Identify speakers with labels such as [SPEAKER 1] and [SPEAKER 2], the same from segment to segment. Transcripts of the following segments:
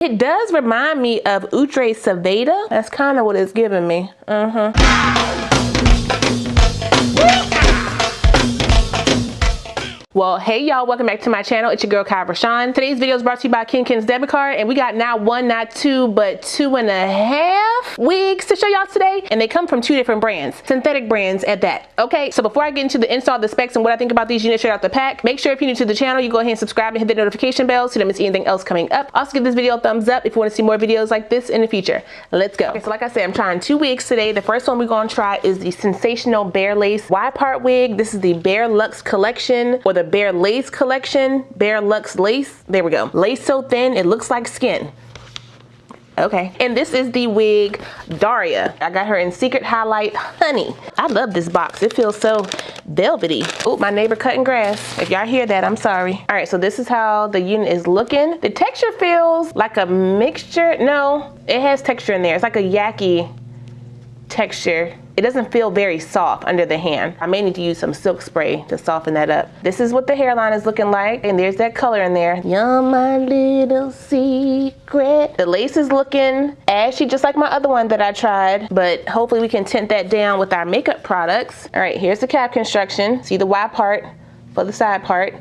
[SPEAKER 1] It does remind me of Outre Saveda. That's kind of what it's giving me. Well, hey y'all, welcome back to my channel. It's your girl KIERASHON. Today's video is brought to you by Ken's debit card, and we got not one, not two, but 2.5 wigs to show y'all today, and they come from 2 different brands, synthetic brands at that. Okay, so before I get into the install, the specs, and what I think about these units straight out the pack, make sure if you're new to the channel, you go ahead and subscribe and hit the notification bell so you don't miss anything else coming up. Also, give this video a thumbs up if you want to see more videos like this in the future. Let's go. Okay, so like I said, I'm trying 2 wigs today. The first one we're going to try is the Sensational Bare Lace wide part wig. This is the Bare Luxe collection, or the Bare Lace collection, Bare Luxe Lace. There we go. Lace so thin it looks like skin. Okay, and this is the wig Daria. I got her in Secret Highlight Honey. I love this box. It feels so velvety. Oh, my neighbor cutting grass. If y'all hear that, I'm sorry. All right, so this is how the unit is looking. The texture feels like a mixture. No, it has texture in there. It's like a yucky texture. It doesn't feel very soft under the hand. I may need to use some silk spray to soften that up. This is what the hairline is looking like, and there's that color in there. You're my little secret. The lace is looking ashy, just like my other one that I tried, but hopefully we can tint that down with our makeup products. All right, here's the cap construction. See the wide part for the side part.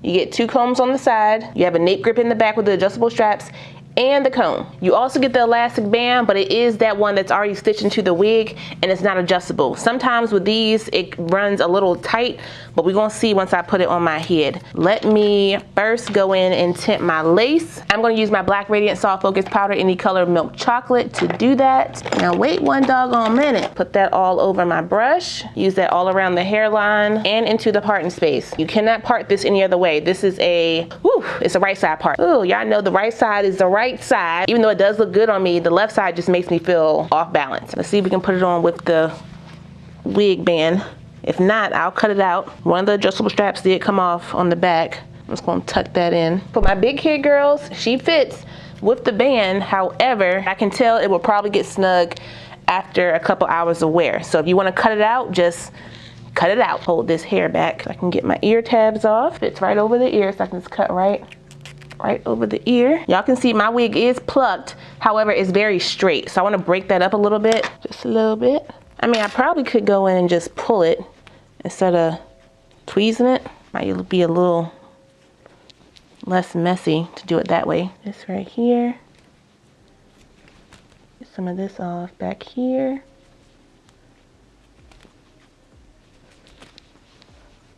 [SPEAKER 1] You get 2 combs on the side. You have a nape grip in the back with the adjustable straps and the comb. You also get the elastic band, but it is that one that's already stitched into the wig and it's not adjustable. Sometimes with these, it runs a little tight, but we're gonna see once I put it on my head. Let me first go in and tint my lace. I'm gonna use my Black Radiant Soft Focus Powder in the color Milk Chocolate to do that. Now wait one doggone minute. Put that all over my brush. Use that all around the hairline and into the parting space. You cannot part this any other way. This is a, whew, it's a right side part. Ooh, y'all know the right side is the right side. Even though it does look good on me, the left side just makes me feel off balance. Let's see if we can put it on with the wig band. If not, I'll cut it out. One of the adjustable straps did come off on the back. I'm just gonna tuck that in. For my big hair girls, she fits with the band. However, I can tell it will probably get snug after a couple hours of wear. So if you wanna cut it out, just cut it out. Hold this hair back so I can get my ear tabs off. Fits right over the ear, so I can just cut right over the ear. Y'all can see my wig is plucked. However, it's very straight. So I want to break that up a little bit, just a little bit. I mean, I probably could go in and just pull it instead of tweezing it. Might be a little less messy to do it that way. This right here. Get some of this off back here.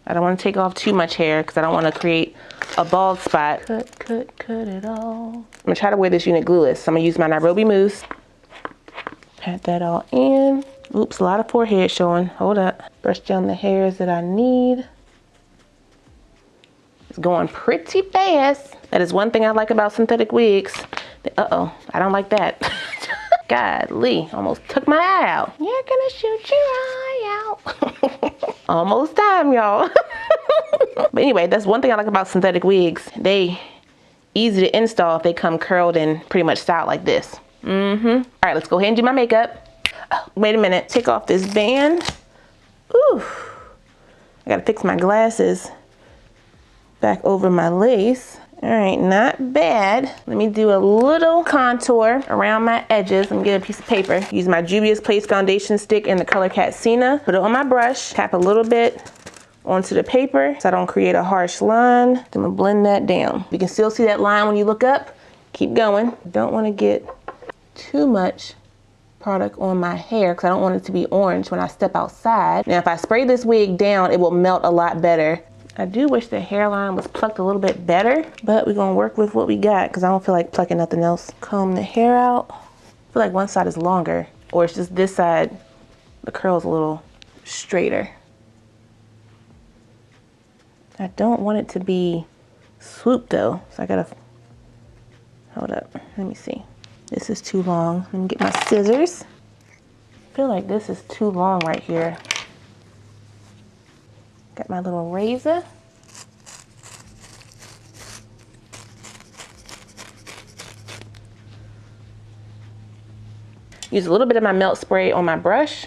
[SPEAKER 1] I don't want to take off too much hair because I don't want to create a bald spot. Cut it all. I'm gonna try to wear this unit glueless. So I'm gonna use my Nairobi Mousse. Pat that all in. Oops, a lot of forehead showing. Hold up. Brush down the hairs that I need. It's going pretty fast. That is one thing I like about synthetic wigs. Uh-oh, I don't like that. Godly, almost took my eye out. You're gonna shoot your eye out. Almost time, y'all. But anyway, that's one thing I like about synthetic wigs. They easy to install if they come curled and pretty much styled like this. All right, let's go ahead and do my makeup. Oh, wait a minute, take off this band. Ooh, I gotta fix my glasses back over my lace. All right, not bad. Let me do a little contour around my edges. Let me get a piece of paper. Use my Juvia's Place foundation stick in the color Katsina. Put it on my brush, tap a little bit onto the paper so I don't create a harsh line. Then I'm gonna blend that down. You can still see that line when you look up. Keep going. Don't wanna get too much product on my hair because I don't want it to be orange when I step outside. Now, if I spray this wig down, it will melt a lot better. I do wish the hairline was plucked a little bit better, but we're gonna work with what we got because I don't feel like plucking nothing else. Comb the hair out. I feel like one side is longer, or it's just this side, the curl's a little straighter. I don't want it to be swooped though, so I gotta, hold up, let me see. This is too long. Let me get my scissors. I feel like this is too long right here. Got my little razor. Use a little bit of my melt spray on my brush.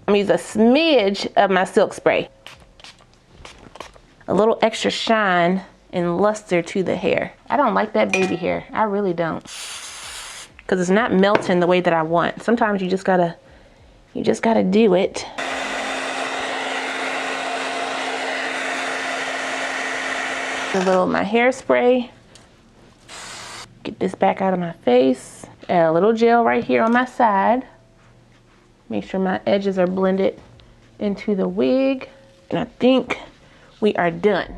[SPEAKER 1] I'm gonna use a smidge of my silk spray. a little extra shine and luster to the hair. I don't like that baby hair. I really don't. Because it's not melting the way that I want. Sometimes you just gotta do it. A little of my hairspray. Get this back out of my face. Add a little gel right here on my side. Make sure my edges are blended into the wig. And I think we are done.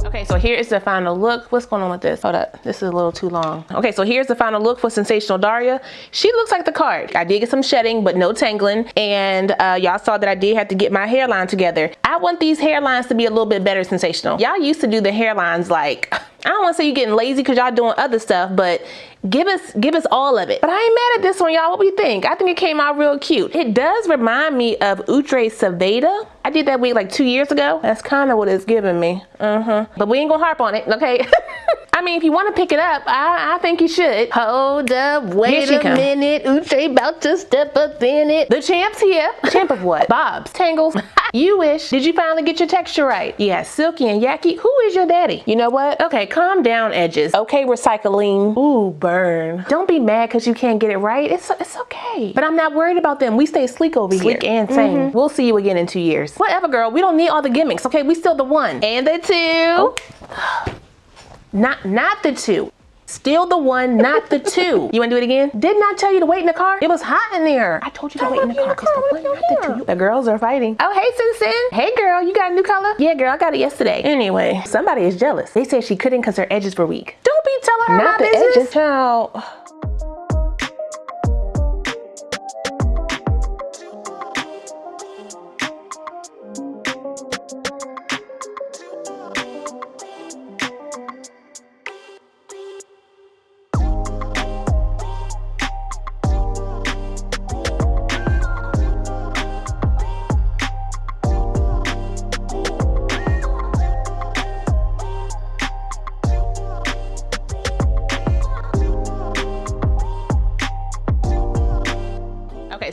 [SPEAKER 1] Okay, so here is the final look. What's going on with this? Hold up, this is a little too long. Okay, so here's the final look for Sensational Daria. She looks like the card. I did get some shedding, but no tangling. And y'all saw that I did have to get my hairline together. I want these hairlines to be a little bit better Sensational. Y'all used to do the hairlines like, I don't want to say you're getting lazy because y'all doing other stuff, but give us all of it. But I ain't mad at this one, y'all. What we think? I think it came out real cute. It does remind me of Outre Saveda. I did that wig like 2 years ago. That's kind of what it's giving me. But we ain't gonna harp on it, okay? I mean, if you want to pick it up, I think you should. Hold up, wait a minute. Outre about to step up in it. The champ's here. Champ of what? Bobs. Tangles. You wish. Did you finally get your texture right? Yeah, silky and yucky. Who is your daddy? You know what? Okay, calm down, edges. Okay, recycling. Ooh, burn. Don't be mad because you can't get it right. It's okay. But I'm not worried about them. We stay sleek over here. Sleek and sane. We'll see you again in 2 years. Whatever, girl. We don't need all the gimmicks, okay? We still the one. And the two. Oh. Not the two. Still the one, not the two. You wanna do it again? Didn't I tell you to wait in the car? It was hot in there. I told you to wait in the car. It's the one, not the two. The girls are fighting. Oh, hey, Sin. Hey, girl, you got a new color? Yeah, girl, I got it yesterday. Anyway, somebody is jealous. They said she couldn't because her edges were weak. Don't be telling her not the business. Edges. Child.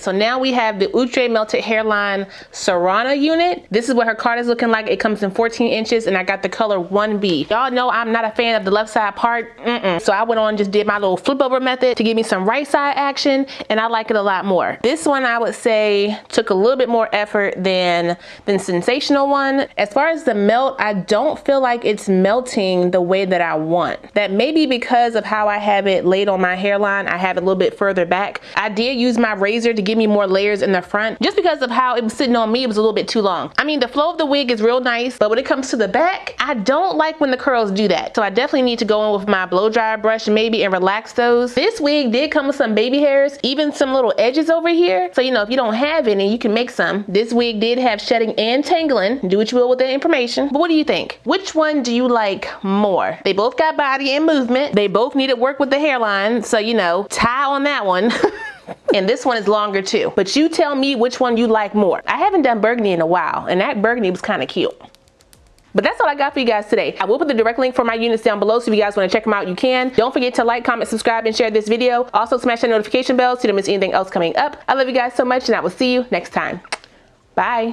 [SPEAKER 1] So now we have the Outre Melted Hairline Sorana unit. This is what her card is looking like. It comes in 14 inches and I got the color 1B. Y'all know I'm not a fan of the left side part. So I went on and just did my little flip over method to give me some right side action, and I like it a lot more. This one I would say took a little bit more effort than Sensational one. As far as the melt, I don't feel like it's melting the way that I want. That may be because of how I have it laid on my hairline. I have it a little bit further back. I did use my razor to give me more layers in the front just because of how it was sitting on me. It was a little bit too long. I mean, the flow of the wig is real nice, but when it comes to the back, I don't like when the curls do that. So I definitely need to go in with my blow dryer brush maybe and relax those. This wig did come with some baby hairs, even some little edges over here. So, you know, if you don't have any, you can make some. This wig did have shedding and tangling. Do what you will with the information. But what do you think? Which one do you like more? They both got body and movement. They both needed work with the hairline. So, you know, tie on that one. And this one is longer too. But you tell me which one you like more. I haven't done burgundy in a while, and that burgundy was kind of cute. But that's all I got for you guys today. I will put the direct link for my units down below, so if you guys want to check them out, you can. Don't forget to like, comment, subscribe, and share this video. Also smash that notification bell so you don't miss anything else coming up. I love you guys so much, and I will see you next time. Bye.